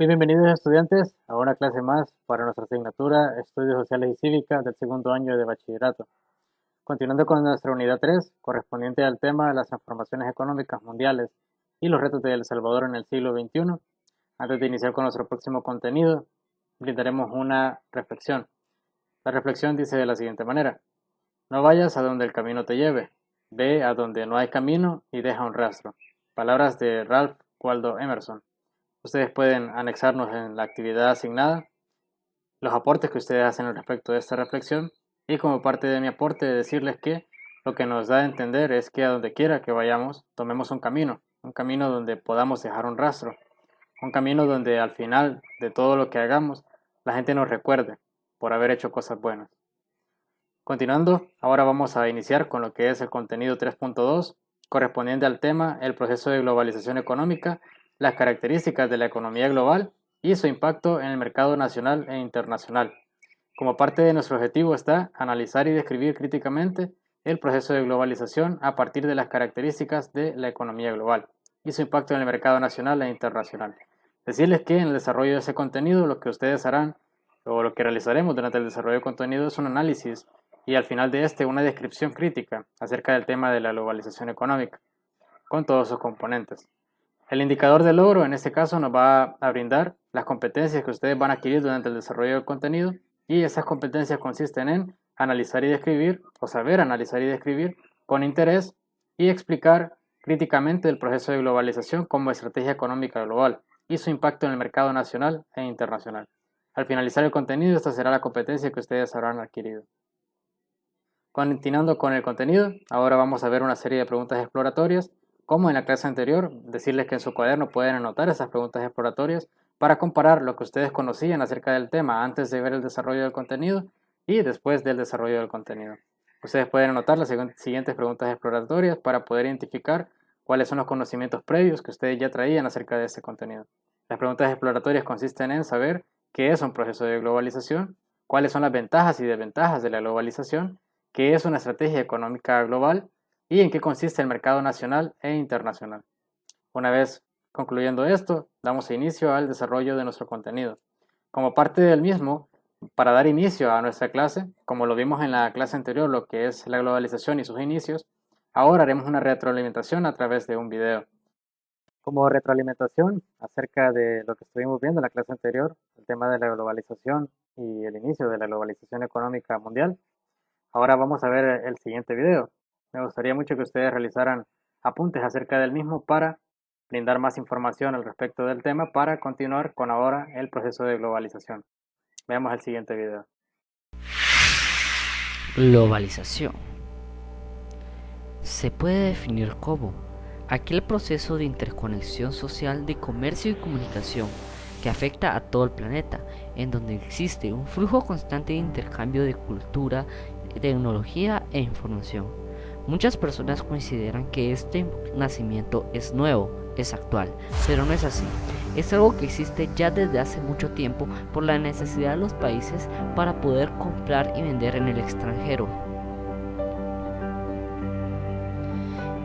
Muy bienvenidos estudiantes a una clase más para nuestra asignatura Estudios Sociales y Cívica del segundo año de bachillerato. Continuando con nuestra unidad 3, correspondiente al tema de las transformaciones económicas mundiales y los retos de El Salvador en el siglo XXI, antes de iniciar con nuestro próximo contenido, brindaremos una reflexión. La reflexión dice de la siguiente manera: no vayas a donde el camino te lleve, ve a donde no hay camino y deja un rastro. Palabras de Ralph Waldo Emerson. Ustedes pueden anexarnos en la actividad asignada los aportes que ustedes hacen al respecto de esta reflexión, y como parte de mi aporte decirles que lo que nos da a entender es que a donde quiera que vayamos tomemos un camino donde podamos dejar un rastro, un camino donde al final de todo lo que hagamos la gente nos recuerde por haber hecho cosas buenas. Continuando, ahora vamos a iniciar con lo que es el contenido 3.2, correspondiente al tema el proceso de globalización económica, las características de la economía global y su impacto en el mercado nacional e internacional. Como parte de nuestro objetivo está analizar y describir críticamente el proceso de globalización a partir de las características de la economía global y su impacto en el mercado nacional e internacional. Decirles que en el desarrollo de ese contenido lo que ustedes harán o lo que realizaremos durante el desarrollo de contenido es un análisis y al final de este una descripción crítica acerca del tema de la globalización económica, con todos sus componentes. El indicador de logro en este caso nos va a brindar las competencias que ustedes van a adquirir durante el desarrollo del contenido, y esas competencias consisten en analizar y describir o saber analizar y describir con interés y explicar críticamente el proceso de globalización como estrategia económica global y su impacto en el mercado nacional e internacional. Al finalizar el contenido, esta será la competencia que ustedes habrán adquirido. Continuando con el contenido, ahora vamos a ver una serie de preguntas exploratorias. Como en la clase anterior, decirles que en su cuaderno pueden anotar esas preguntas exploratorias para comparar lo que ustedes conocían acerca del tema antes de ver el desarrollo del contenido y después del desarrollo del contenido. Ustedes pueden anotar las siguientes preguntas exploratorias para poder identificar cuáles son los conocimientos previos que ustedes ya traían acerca de este contenido. Las preguntas exploratorias consisten en saber qué es un proceso de globalización, cuáles son las ventajas y desventajas de la globalización, qué es una estrategia económica global y en qué consiste el mercado nacional e internacional. Una vez concluyendo esto, damos inicio al desarrollo de nuestro contenido. Como parte del mismo, para dar inicio a nuestra clase, como lo vimos en la clase anterior, lo que es la globalización y sus inicios, ahora haremos una retroalimentación a través de un video. Como retroalimentación acerca de lo que estuvimos viendo en la clase anterior, el tema de la globalización y el inicio de la globalización económica mundial, ahora vamos a ver el siguiente video. Me gustaría mucho que ustedes realizaran apuntes acerca del mismo para brindar más información al respecto del tema para continuar con ahora el proceso de globalización. Veamos el siguiente video. Globalización se puede definir como aquel proceso de interconexión social de comercio y comunicación que afecta a todo el planeta, en donde existe un flujo constante de intercambio de cultura, tecnología e información. Muchas personas consideran que este nacimiento es nuevo, es actual, pero no es así. Es algo que existe ya desde hace mucho tiempo por la necesidad de los países para poder comprar y vender en el extranjero.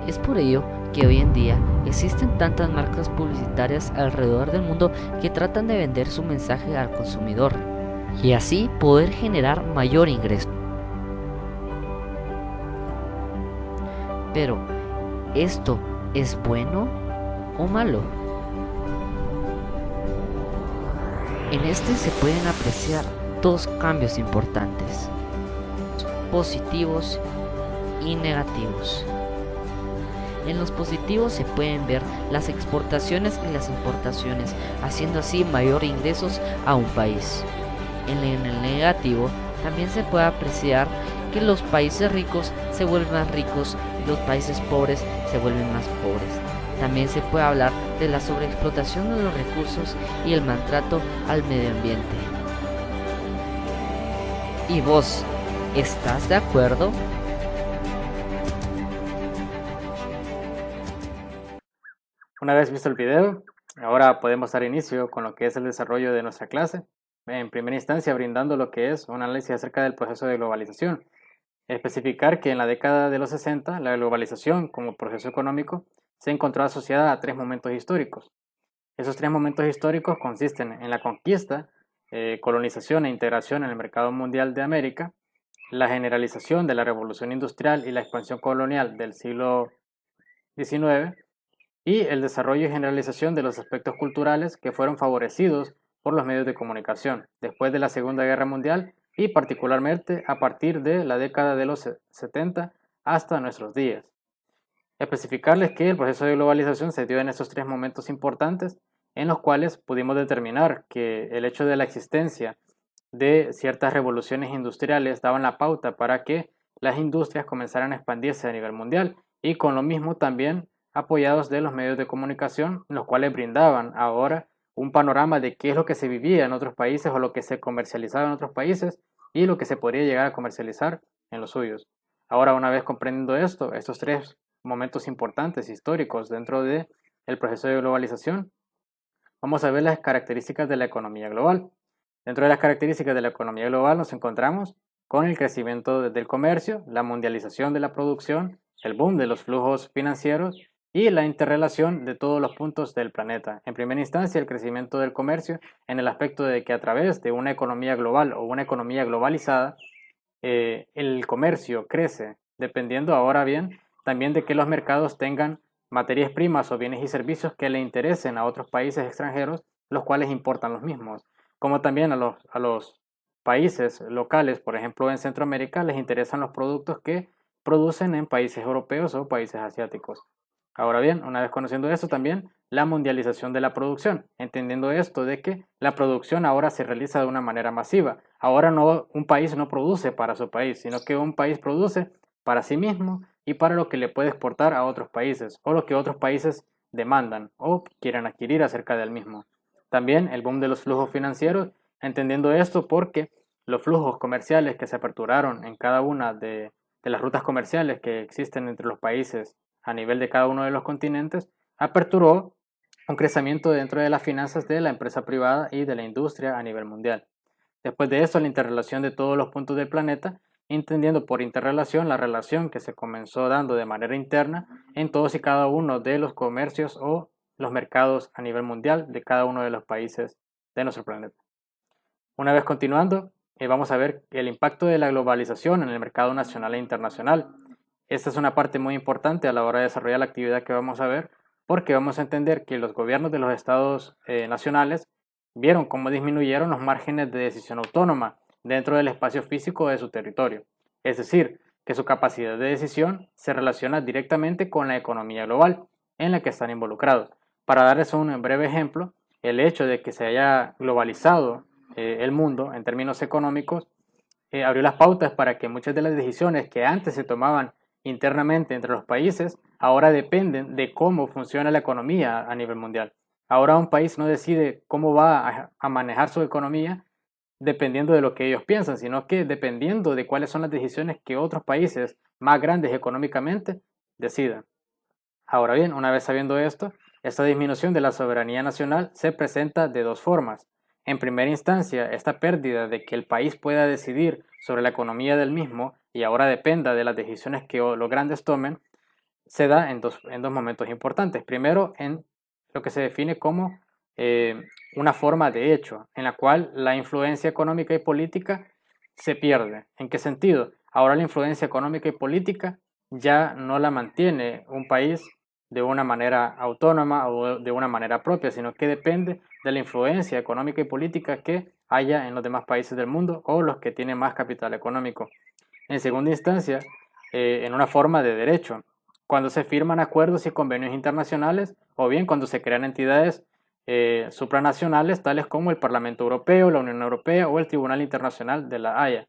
Es por ello que hoy en día existen tantas marcas publicitarias alrededor del mundo que tratan de vender su mensaje al consumidor y así poder generar mayor ingreso. Pero, ¿esto es bueno o malo? En este se pueden apreciar dos cambios importantes, positivos y negativos. En los positivos se pueden ver las exportaciones y las importaciones, haciendo así mayor ingresos a un país. En el negativo también se puede apreciar que los países ricos se vuelven más ricos y los países pobres se vuelven más pobres. También se puede hablar de la sobreexplotación de los recursos y el maltrato al medio ambiente. ¿Y vos, estás de acuerdo? Una vez visto el video, ahora podemos dar inicio con lo que es el desarrollo de nuestra clase. En primera instancia, brindando lo que es un análisis acerca del proceso de globalización. Especificar que en la década de los 60, la globalización como proceso económico se encontró asociada a tres momentos históricos. Esos tres momentos históricos consisten en la conquista, colonización e integración en el mercado mundial de América, la generalización de la revolución industrial y la expansión colonial del siglo XIX, y el desarrollo y generalización de los aspectos culturales que fueron favorecidos por los medios de comunicación después de la Segunda Guerra Mundial y particularmente a partir de la década de los 70 hasta nuestros días. Especificarles que el proceso de globalización se dio en estos tres momentos importantes en los cuales pudimos determinar que el hecho de la existencia de ciertas revoluciones industriales daban la pauta para que las industrias comenzaran a expandirse a nivel mundial y con lo mismo también apoyados de los medios de comunicación, los cuales brindaban ahora un panorama de qué es lo que se vivía en otros países o lo que se comercializaba en otros países y lo que se podría llegar a comercializar en los suyos. Ahora, una vez comprendiendo esto, estos tres momentos importantes históricos dentro del proceso de globalización, vamos a ver las características de la economía global. Dentro de las características de la economía global nos encontramos con el crecimiento del comercio, la mundialización de la producción, el boom de los flujos financieros y la interrelación de todos los puntos del planeta. En primera instancia, el crecimiento del comercio en el aspecto de que a través de una economía global o una economía globalizada, el comercio crece, dependiendo ahora bien también de que los mercados tengan materias primas o bienes y servicios que le interesen a otros países extranjeros, los cuales importan los mismos, como también a los países locales, por ejemplo en Centroamérica, les interesan los productos que producen en países europeos o países asiáticos. Ahora bien, una vez conociendo esto también, la mundialización de la producción, entendiendo esto de que la producción ahora se realiza de una manera masiva. Ahora no, un país no produce para su país, sino que un país produce para sí mismo y para lo que le puede exportar a otros países o lo que otros países demandan o quieren adquirir acerca del mismo. También el boom de los flujos financieros, entendiendo esto porque los flujos comerciales que se aperturaron en cada una de las rutas comerciales que existen entre los países a nivel de cada uno de los continentes, aperturó un crecimiento dentro de las finanzas de la empresa privada y de la industria a nivel mundial. Después de eso, la interrelación de todos los puntos del planeta, entendiendo por interrelación la relación que se comenzó dando de manera interna en todos y cada uno de los comercios o los mercados a nivel mundial de cada uno de los países de nuestro planeta. Una vez continuando, vamos a ver el impacto de la globalización en el mercado nacional e internacional. Esta es una parte muy importante a la hora de desarrollar la actividad que vamos a ver, porque vamos a entender que los gobiernos de los estados nacionales vieron cómo disminuyeron los márgenes de decisión autónoma dentro del espacio físico de su territorio. Es decir, que su capacidad de decisión se relaciona directamente con la economía global en la que están involucrados. Para darles un breve ejemplo, el hecho de que se haya globalizado el mundo en términos económicos abrió las pautas para que muchas de las decisiones que antes se tomaban internamente entre los países ahora dependen de cómo funciona la economía a nivel mundial. Ahora un país no decide cómo va a manejar su economía dependiendo de lo que ellos piensan, sino que dependiendo de cuáles son las decisiones que otros países más grandes económicamente decidan. Ahora bien, una vez sabiendo esto, esta disminución de la soberanía nacional se presenta de dos formas. En primera instancia, esta pérdida de que el país pueda decidir sobre la economía del mismo y ahora dependa de las decisiones que los grandes tomen, se da en dos momentos importantes. Primero, en lo que se define como una forma de hecho, en la cual la influencia económica y política se pierde. ¿En qué sentido? Ahora la influencia económica y política ya no la mantiene un país de una manera autónoma o de una manera propia, sino que depende de la influencia económica y política que haya en los demás países del mundo o los que tienen más capital económico. En segunda instancia, en una forma de derecho, cuando se firman acuerdos y convenios internacionales o bien cuando se crean entidades supranacionales tales como el Parlamento Europeo, la Unión Europea o el Tribunal Internacional de la Haya.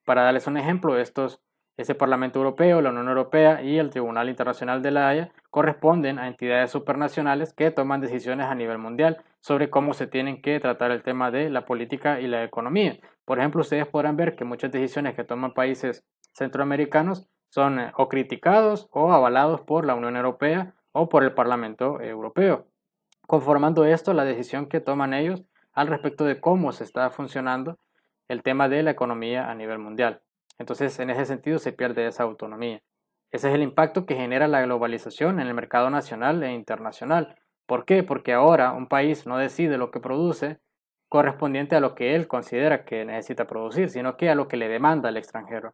Para darles un ejemplo, ese Parlamento Europeo, la Unión Europea y el Tribunal Internacional de la Haya corresponden a entidades supranacionales que toman decisiones a nivel mundial sobre cómo se tienen que tratar el tema de la política y la economía. Por ejemplo, ustedes podrán ver que muchas decisiones que toman países centroamericanos son o criticados o avalados por la Unión Europea o por el Parlamento Europeo, conformando esto la decisión que toman ellos al respecto de cómo se está funcionando el tema de la economía a nivel mundial. Entonces, en ese sentido se pierde esa autonomía. Ese es el impacto que genera la globalización en el mercado nacional e internacional. ¿Por qué? Porque ahora un país no decide lo que produce correspondiente a lo que él considera que necesita producir, sino que a lo que le demanda el extranjero.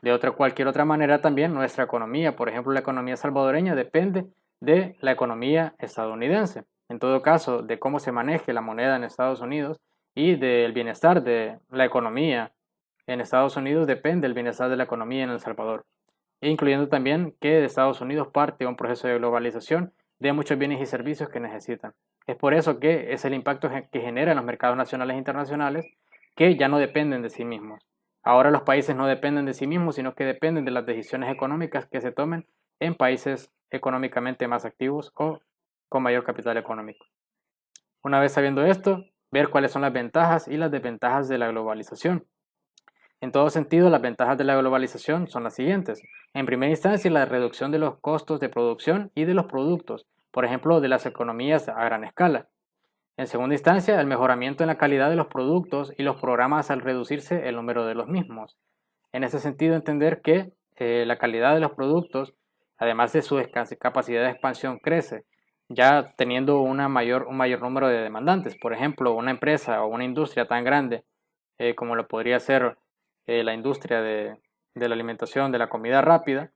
De cualquier otra manera también nuestra economía, por ejemplo la economía salvadoreña, depende de la economía estadounidense. En todo caso, de cómo se maneje la moneda en Estados Unidos y del bienestar de la economía en Estados Unidos depende el bienestar de la economía en El Salvador, incluyendo también que de Estados Unidos parte un proceso de globalización de muchos bienes y servicios que necesitan. Es por eso que es el impacto que genera en los mercados nacionales e internacionales que ya no dependen de sí mismos. Ahora los países no dependen de sí mismos, sino que dependen de las decisiones económicas que se tomen en países económicamente más activos o con mayor capital económico. Una vez sabiendo esto, ver cuáles son las ventajas y las desventajas de la globalización. En todo sentido, las ventajas de la globalización son las siguientes. En primera instancia, la reducción de los costos de producción y de los productos, por ejemplo, de las economías a gran escala. En segunda instancia, el mejoramiento en la calidad de los productos y los programas al reducirse el número de los mismos. En ese sentido, entender que la calidad de los productos, además de su capacidad de expansión, crece, ya teniendo un mayor número de demandantes. Por ejemplo, una empresa o una industria tan grande como lo podría ser la industria de la alimentación, de la comida rápida,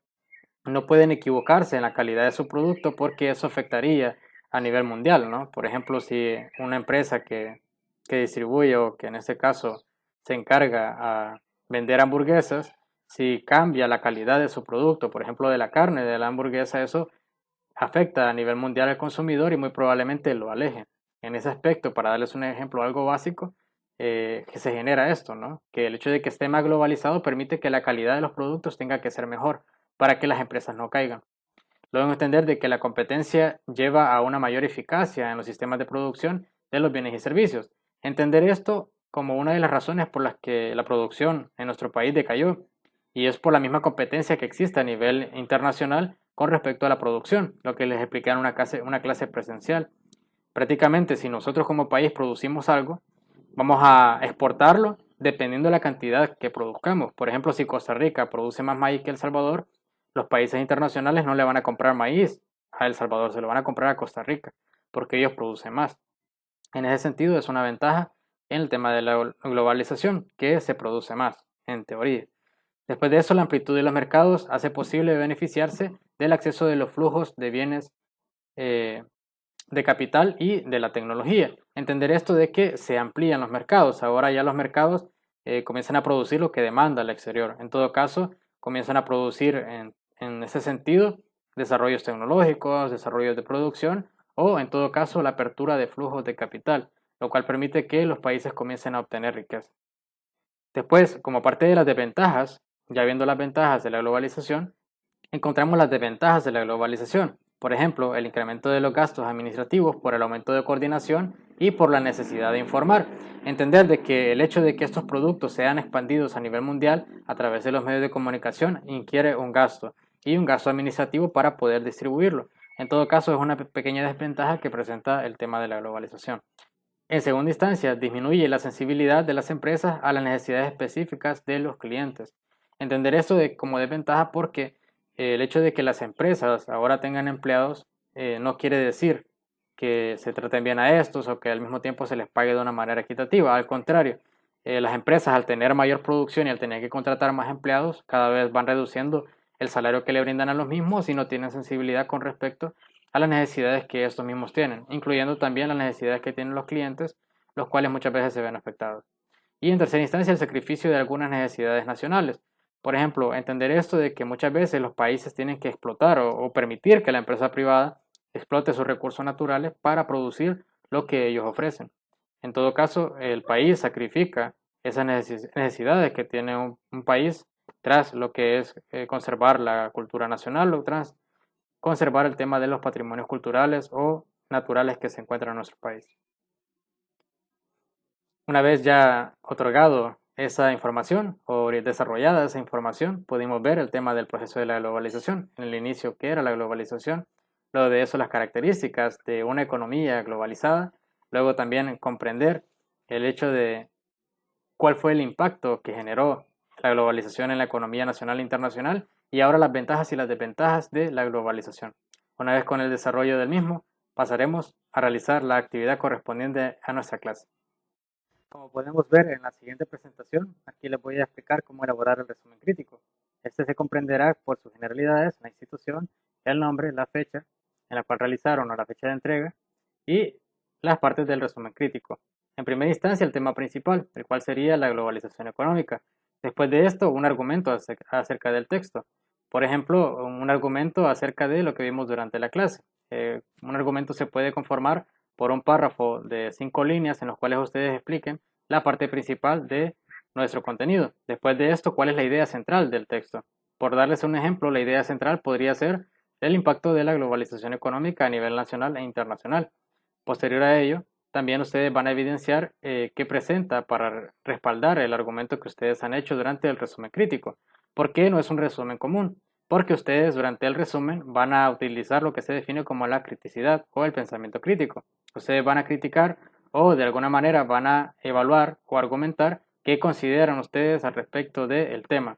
no pueden equivocarse en la calidad de su producto porque eso afectaría a nivel mundial, ¿no? Por ejemplo, si una empresa que distribuye o que en este caso se encarga a vender hamburguesas, si cambia la calidad de su producto, por ejemplo, de la carne de la hamburguesa, eso afecta a nivel mundial al consumidor y muy probablemente lo aleje. En ese aspecto, para darles un ejemplo algo básico, que se genera esto, ¿no? Que el hecho de que esté más globalizado permite que la calidad de los productos tenga que ser mejor para que las empresas no caigan. Luego entender de que la competencia lleva a una mayor eficacia en los sistemas de producción de los bienes y servicios. Entender esto como una de las razones por las que la producción en nuestro país decayó y es por la misma competencia que existe a nivel internacional con respecto a la producción, lo que les expliqué en una clase presencial. Prácticamente si nosotros como país producimos algo, vamos a exportarlo dependiendo de la cantidad que produzcamos. Por ejemplo, si Costa Rica produce más maíz que El Salvador, los países internacionales no le van a comprar maíz a El Salvador, se lo van a comprar a Costa Rica, porque ellos producen más. En ese sentido, es una ventaja en el tema de la globalización, que se produce más, en teoría. Después de eso, la amplitud de los mercados hace posible beneficiarse del acceso de los flujos de bienes de capital y de la tecnología. Entender esto de que se amplían los mercados. Ahora ya los mercados comienzan a producir lo que demanda el exterior. En todo caso, comienzan a producir en ese sentido desarrollos tecnológicos, desarrollos de producción o en todo caso la apertura de flujos de capital, lo cual permite que los países comiencen a obtener riqueza. Después, como parte de las desventajas, ya viendo las ventajas de la globalización, encontramos las desventajas de la globalización. Por ejemplo, el incremento de los gastos administrativos por el aumento de coordinación y por la necesidad de informar. Entender de que el hecho de que estos productos sean expandidos a nivel mundial a través de los medios de comunicación inquiere un gasto y un gasto administrativo para poder distribuirlo. En todo caso, es una pequeña desventaja que presenta el tema de la globalización. En segunda instancia, disminuye la sensibilidad de las empresas a las necesidades específicas de los clientes. Entender esto como desventaja porque el hecho de que las empresas ahora tengan empleados no quiere decir que se traten bien a estos o que al mismo tiempo se les pague de una manera equitativa. Al contrario, las empresas al tener mayor producción y al tener que contratar más empleados, cada vez van reduciendo el salario que le brindan a los mismos y no tienen sensibilidad con respecto a las necesidades que estos mismos tienen, incluyendo también las necesidades que tienen los clientes, los cuales muchas veces se ven afectados. Y en tercera instancia, el sacrificio de algunas necesidades nacionales. Por ejemplo, entender esto de que muchas veces los países tienen que explotar o permitir que la empresa privada explote sus recursos naturales para producir lo que ellos ofrecen. En todo caso, el país sacrifica esas necesidades que tiene un país tras lo que es conservar la cultura nacional o tras conservar el tema de los patrimonios culturales o naturales que se encuentran en nuestro país. Una vez ya otorgado esa información o desarrollada esa información, pudimos ver el tema del proceso de la globalización. En el inicio, ¿qué era la globalización? Luego de eso, las características de una economía globalizada. Luego también comprender el hecho de cuál fue el impacto que generó la globalización en la economía nacional e internacional y ahora las ventajas y las desventajas de la globalización. Una vez con el desarrollo del mismo, pasaremos a realizar la actividad correspondiente a nuestra clase. Como podemos ver en la siguiente presentación, aquí les voy a explicar cómo elaborar el resumen crítico. Este se comprenderá por sus generalidades, la institución, el nombre, la fecha en la cual realizaron o la fecha de entrega y las partes del resumen crítico. En primera instancia, el tema principal, el cual sería la globalización económica. Después de esto, un argumento acerca del texto. Por ejemplo, un argumento acerca de lo que vimos durante la clase. Un argumento se puede conformar por un párrafo de 5 líneas en los cuales ustedes expliquen la parte principal de nuestro contenido. Después de esto, ¿cuál es la idea central del texto? Por darles un ejemplo, la idea central podría ser el impacto de la globalización económica a nivel nacional e internacional. Posterior a ello, también ustedes van a evidenciar qué presenta para respaldar el argumento que ustedes han hecho durante el resumen crítico. ¿Por qué no es un resumen común? Porque ustedes durante el resumen van a utilizar lo que se define como la criticidad o el pensamiento crítico. Ustedes van a criticar o de alguna manera van a evaluar o argumentar qué consideran ustedes al respecto del tema.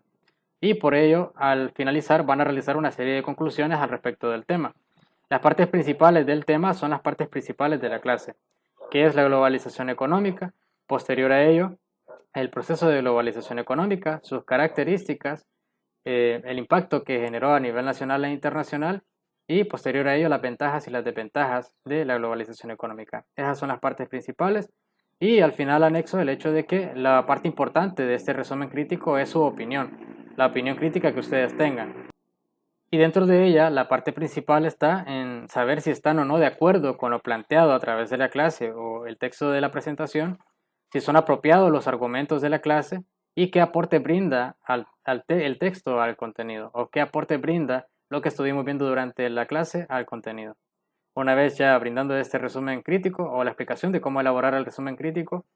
Y por ello, al finalizar, van a realizar una serie de conclusiones al respecto del tema. Las partes principales del tema son las partes principales de la clase, que es la globalización económica. Posterior a ello, el proceso de globalización económica, sus características, el impacto que generó a nivel nacional e internacional y posterior a ello las ventajas y las desventajas de la globalización económica. Esas son las partes principales y al final anexo el hecho de que la parte importante de este resumen crítico es su opinión, la opinión crítica que ustedes tengan. Y dentro de ella, la parte principal está en saber si están o no de acuerdo con lo planteado a través de la clase o el texto de la presentación, si son apropiados los argumentos de la clase y qué aporte brinda el texto al contenido o qué aporte brinda lo que estuvimos viendo durante la clase al contenido. Una vez ya brindando este resumen crítico o la explicación de cómo elaborar el resumen crítico,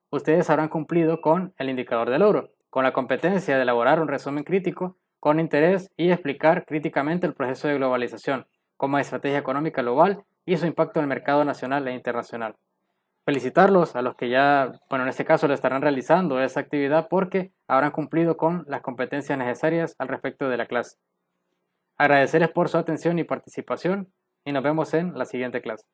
ustedes habrán cumplido con el indicador de logro, con la competencia de elaborar un resumen crítico con interés y explicar críticamente el proceso de globalización como estrategia económica global y su impacto en el mercado nacional e internacional. Felicitarlos a los que ya, en este caso lo estarán realizando esa actividad porque habrán cumplido con las competencias necesarias al respecto de la clase. Agradecerles por su atención y participación y nos vemos en la siguiente clase.